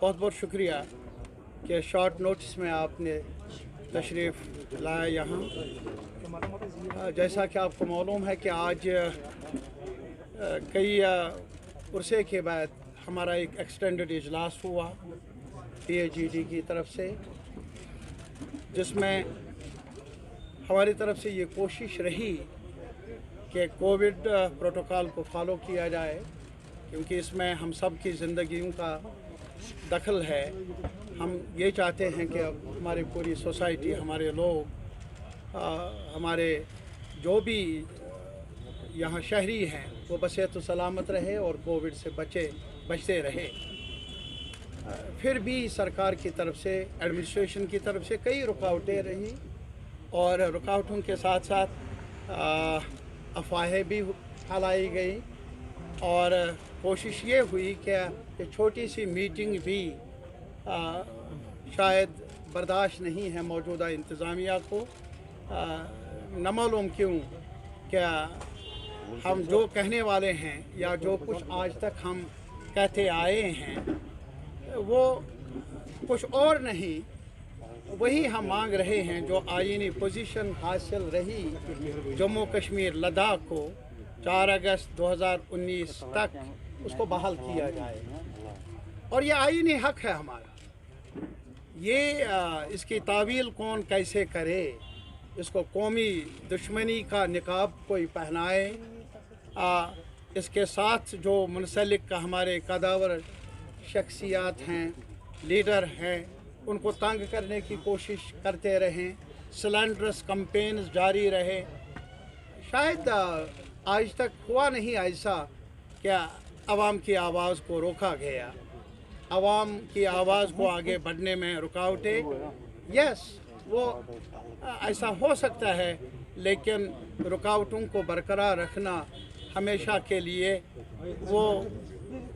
बहुत बहुत शुक्रिया कि शॉर्ट नोटिस में आपने तशरीफ़ लाया यहाँ। जैसा कि आपको मालूम है कि आज कई अरसे के बाद हमारा एक एक्सटेंडेड इजलास हुआ PAGD की तरफ से, जिसमें हमारी तरफ से ये कोशिश रही कि कोविड प्रोटोकॉल को फॉलो किया जाए, क्योंकि इसमें हम सब की ज़िंदगियों का दखल है। हम ये चाहते हैं कि हमारी पूरी सोसाइटी, हमारे लोग, हमारे जो भी यहाँ शहरी हैं वो बसेहत सलामत रहे और कोविड से बचते रहे। फिर भी सरकार की तरफ से, एडमिनिस्ट्रेशन की तरफ से कई रुकावटें रही और रुकावटों के साथ साथ अफवाहें भी फैलाई गई और कोशिश ये हुई कि छोटी सी मीटिंग भी शायद बर्दाश्त नहीं है मौजूदा इंतज़ामिया को। न मालूम क्यों क्या हम जो कहने वाले हैं या जो कुछ आज तक हम कहते आए हैं वो कुछ और नहीं, वही हम मांग रहे हैं जो आईनी पोजीशन हासिल रही जम्मू कश्मीर लद्दाख को 4 अगस्त 2019 तक उसको बहाल किया जाए। और ये आईनी हक है हमारा। ये इसकी तावील कौन कैसे करे, इसको कौमी दुश्मनी का निकाब कोई पहनाए, इसके साथ जो मुंसलिक का हमारे कदावर शख्सियात हैं, लीडर हैं, उनको तंग करने की कोशिश करते रहें, स्लैंडरस कैंपेन्स जारी रहे। शायद आज तक हुआ नहीं ऐसा क्या आवाम की आवाज़ को रोका गया, आवाम की आवाज़ को आगे बढ़ने में रुकावटें। यस, वो ऐसा हो सकता है, लेकिन रुकावटों को बरकरार रखना हमेशा के लिए वो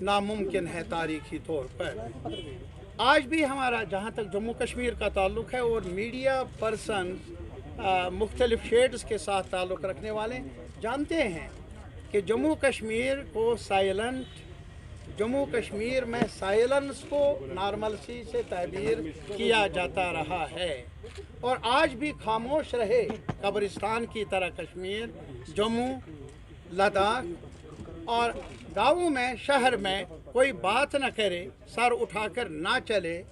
नामुमकिन है तारीख़ी तौर पर। आज भी हमारा जहाँ तक जम्मू कश्मीर का ताल्लुक़ है और मीडिया पर्सन मुख्तलिफ़ शेड्स के साथ ताल्लुक़ रखने वाले जानते हैं कि जम्मू कश्मीर में साइलेंस को नॉर्मलसी से ताबीर किया जाता रहा है और आज भी खामोश रहे कब्रिस्तान की तरह कश्मीर, जम्मू, लद्दाख और गाँवों में, शहर में कोई बात न करे, सर उठाकर ना चले,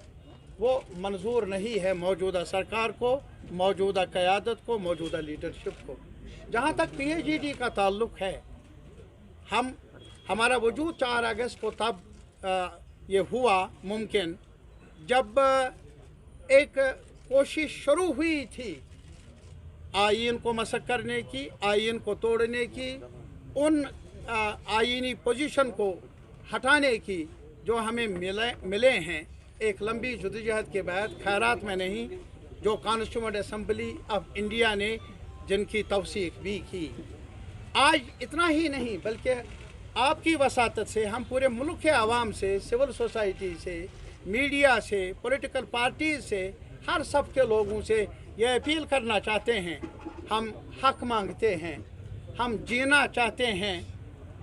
वो मंजूर नहीं है मौजूदा सरकार को, मौजूदा क़यादत को, मौजूदा लीडरशिप को। जहाँ तक PAGD का ताल्लुक़ है, हमारा वजूद 4 अगस्त को तब ये हुआ मुमकिन जब एक कोशिश शुरू हुई थी आईन को मसक करने की, आईन को तोड़ने की, उन आईनी पोजीशन को हटाने की जो हमें मिले हैं एक लंबी जद्दोजहद के बाद, खैरात में नहीं, जो कॉन्स्टिट्यूएंट असम्बली ऑफ इंडिया ने जिनकी तौसीक भी की। आज इतना ही नहीं बल्कि आपकी वसातत से हम पूरे मुल्क के आवाम से, सिविल सोसाइटी से, मीडिया से, पॉलिटिकल पार्टीज से, हर सब के लोगों से यह अपील करना चाहते हैं, हम हक मांगते हैं, हम जीना चाहते हैं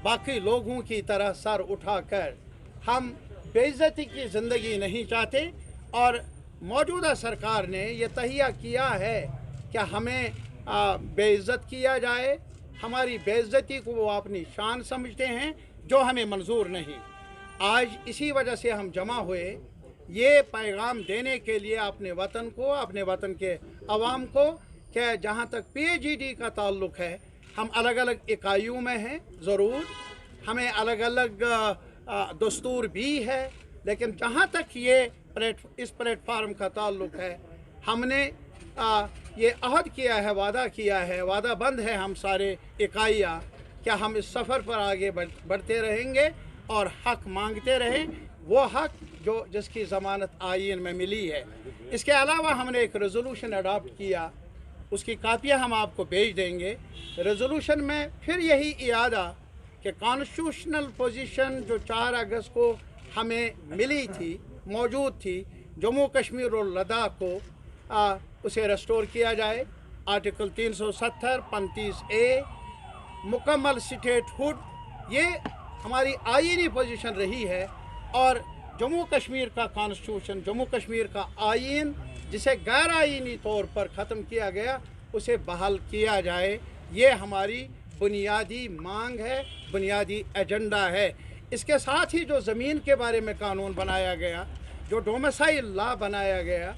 बाकी लोगों की तरह सर उठाकर। हम बेइज्जती की ज़िंदगी नहीं चाहते और मौजूदा सरकार ने यह तहिया किया है कि हमें बेइज्जत किया जाए। हमारी बेइज्जती को वो अपनी शान समझते हैं जो हमें मंजूर नहीं। आज इसी वजह से हम जमा हुए ये पैगाम देने के लिए अपने वतन को, अपने वतन के अवाम को, कि जहाँ तक PAGD का ताल्लुक़ है हम अलग अलग इकाइयों में हैं, ज़रूर हमें अलग अलग दस्तूर भी है, लेकिन जहाँ तक ये इस प्लेटफार्म का ताल्लुक़ है, हमने ये अहद किया है, वादा किया है, वादा बंद है हम सारे इकाइयाँ, क्या हम इस सफ़र पर आगे बढ़ते रहेंगे और हक मांगते रहें, वो हक जो जिसकी ज़मानत आईन में मिली है। इसके अलावा हमने एक रेजोल्यूशन अडॉप्ट किया, उसकी कापियाँ हम आपको भेज देंगे। रेजोल्यूशन में फिर यही इरादा कि कॉन्स्टिट्यूशनल पोजीशन जो 4 अगस्त को हमें मिली थी, मौजूद थी, जम्मू कश्मीर और लद्दाख को उसे रेस्टोर किया जाए। आर्टिकल 370, 35A, मुकम्मल स्टेटहुड, ये हमारी आईनी पोजीशन रही है और जम्मू कश्मीर का कॉन्स्टिट्यूशन, जम्मू कश्मीर का आइन जिसे गैर आइनी तौर पर ख़त्म किया गया, उसे बहाल किया जाए। ये हमारी बुनियादी मांग है, बुनियादी एजेंडा है। इसके साथ ही जो ज़मीन के बारे में कानून बनाया गया, जो डोमिसाइल लॉ बनाया गया,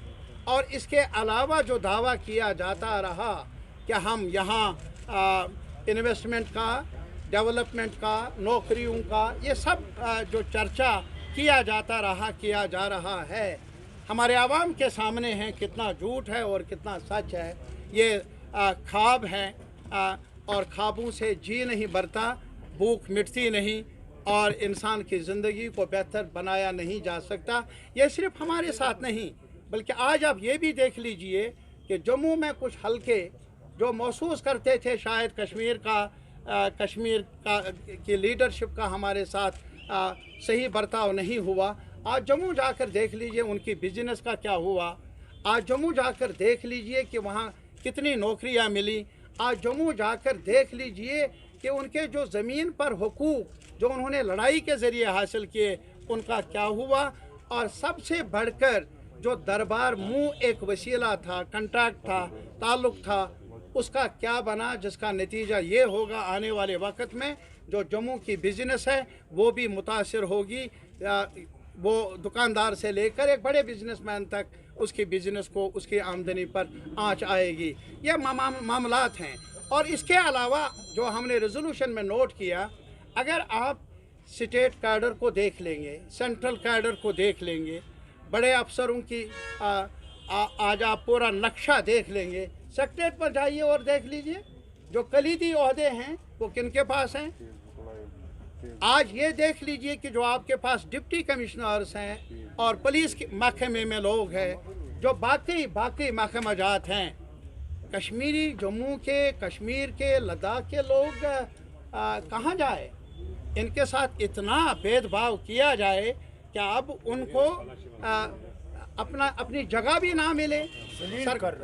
और इसके अलावा जो दावा किया जाता रहा कि हम यहाँ इन्वेस्टमेंट का, डेवलपमेंट का, नौकरियों का, ये सब जो चर्चा किया जा रहा है, हमारे आवाम के सामने है कितना झूठ है और कितना सच है। ये ख्वाब हैं और ख्वाबों से जी नहीं भरता, भूख मिटती नहीं और इंसान की ज़िंदगी को बेहतर बनाया नहीं जा सकता। ये सिर्फ हमारे साथ नहीं, बल्कि आज आप ये भी देख लीजिए कि जम्मू में कुछ हलके जो महसूस करते थे शायद कश्मीर की लीडरशिप का हमारे साथ सही बर्ताव नहीं हुआ, आज जम्मू जाकर देख लीजिए उनकी बिजनेस का क्या हुआ। आज जम्मू जाकर देख लीजिए कि वहाँ कितनी नौकरियाँ मिली। आज जम्मू जाकर देख लीजिए कि उनके जो ज़मीन पर हुकूक जो उन्होंने लड़ाई के ज़रिए हासिल किए, उनका क्या हुआ। और सबसे बढ़कर जो दरबार मुँह एक वसीला था, कंट्रैक्ट था, ताल्लुक़ था, उसका क्या बना, जिसका नतीजा ये होगा आने वाले वक्त में जो जम्मू की बिज़नेस है वो भी मुतासिर होगी। वो दुकानदार से लेकर एक बड़े बिजनेसमैन तक उसकी बिज़नेस को, उसकी आमदनी पर आंच आएगी। ये मामलात हैं। और इसके अलावा जो हमने रेजोल्यूशन में नोट किया, अगर आप स्टेट कैडर को देख लेंगे, सेंट्रल कैडर को देख लेंगे, बड़े अफसरों की आज आप पूरा नक्शा देख लेंगे, सेक्रेटरीट पर जाइए और देख लीजिए जो कलीदी ओहदे हैं वो किन के पास हैं। आज ये देख लीजिए कि जो आपके पास डिप्टी कमिश्नर्स हैं और पुलिस के महकमे में लोग हैं, जो बाकी महकमाजात हैं, कश्मीरी जम्मू के, कश्मीर के, लद्दाख के लोग कहाँ जाए। इनके साथ इतना भेदभाव किया जाए कि अब उनको अपनी जगह भी ना मिले।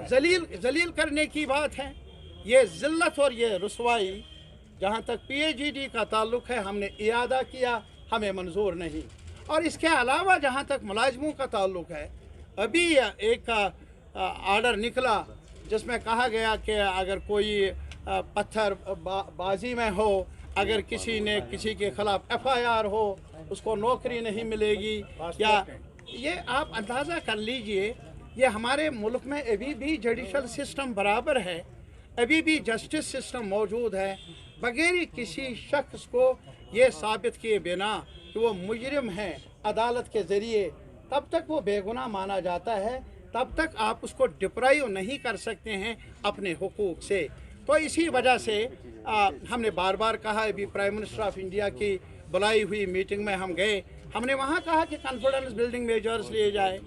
जलील करने की बात है। ये ज़िल्लत और ये रुसवाई, जहाँ तक PAGD का ताल्लुक़ है, हमने इयादा किया, हमें मंजूर नहीं। और इसके अलावा जहाँ तक मुलाजमों का ताल्लुक़ है, अभी एक आर्डर निकला जिसमें कहा गया कि अगर कोई पत्थर बाजी में हो, अगर किसी के ख़िलाफ़ FIR हो, उसको नौकरी नहीं मिलेगी। या ये आप अंदाज़ा कर लीजिए, ये हमारे मुल्क में अभी भी जुडिशल सिस्टम बराबर है, अभी भी जस्टिस सिस्टम मौजूद है। बगैर किसी शख्स को ये साबित किए बिना कि वो मुजरिम है अदालत के ज़रिए, तब तक वो बेगुनाह माना जाता है, तब तक आप उसको डिप्राइव नहीं कर सकते हैं अपने हुकूक से। तो इसी वजह से हमने बार बार कहा, अभी प्राइम मिनिस्टर ऑफ इंडिया की बुलाई हुई मीटिंग में हम गए, हमने वहाँ कहा कि कॉन्फिडेंस बिल्डिंग मेजर्स लिए जाए।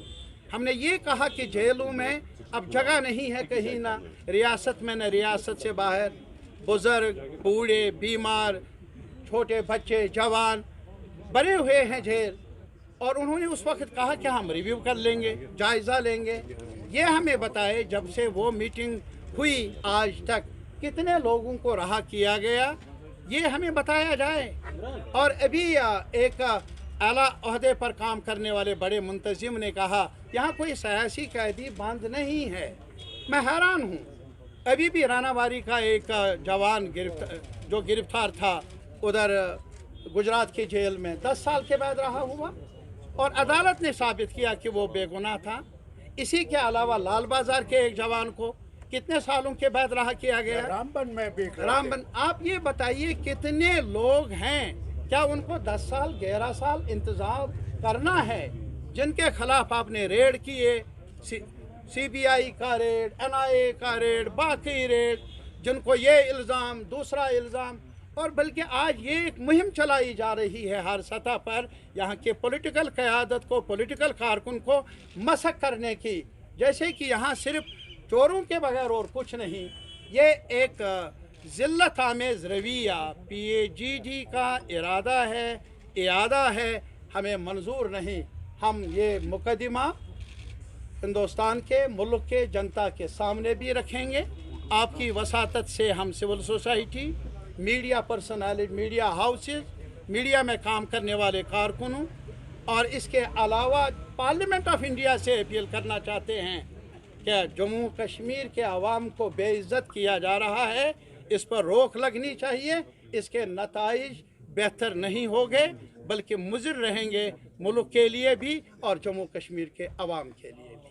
हमने ये कहा कि जेलों में अब जगह नहीं है कहीं, ना रियासत में न रियासत से बाहर, बुज़ुर्ग, बूढ़े, बीमार, छोटे बच्चे, जवान बने हुए हैं जेल। और उन्होंने उस वक्त कहा कि हम रिव्यू कर लेंगे, जायज़ा लेंगे। ये हमें बताए जब से वो मीटिंग हुई आज तक कितने लोगों को रहा किया गया, ये हमें बताया जाए। और अभी एक आला ओहदे पर काम करने वाले बड़े मुंतजिम ने कहा यहाँ कोई सियासी कैदी बंद नहीं है। मैं हैरान हूँ, अभी भी रानावारी का एक जवान गिरफ्तार था उधर गुजरात की जेल में, 10 साल के बाद रहा हुआ और अदालत ने साबित किया कि वो बेगुनाह था। इसी के अलावा लाल बाजार के एक जवान को कितने सालों के बाद रहा किया गया। रामबन आप ये बताइए कितने लोग हैं, क्या उनको 10 साल 11 साल इंतज़ार करना है, जिनके खिलाफ आपने रेड किए, CBI का रेड, NIA का रेड, बाकी रेड, जिनको ये इल्ज़ाम, दूसरा इल्ज़ाम, और बल्कि आज ये एक मुहिम चलाई जा रही है हर सतह पर यहाँ के पॉलिटिकल क़यादत को, पॉलिटिकल कारकुन को मसक करने की, जैसे कि यहाँ सिर्फ चोरों के बगैर और कुछ नहीं। ये एक ज़िल्लत आमेज़ रवैया PAGD का इरादा है, हमें मंजूर नहीं। हम ये मुकदमा हिंदुस्तान के मुल्क के जनता के सामने भी रखेंगे। आपकी वसातत से हम civil society, media personality, media houses, media में काम करने वाले कारकुनों اور اس کے علاوہ پارلیمنٹ آف انڈیا سے اپیل کرنا چاہتے ہیں کہ جموں کشمیر کے عوام کو بے عزت کیا جا رہا ہے، اس پر روک لگنی چاہیے. اس کے نتائج بہتر نہیں ہوگے بلکہ مضر رہیں گے ملک کے لیے بھی اور جموں کشمیر کے عوام کے لیے بھی.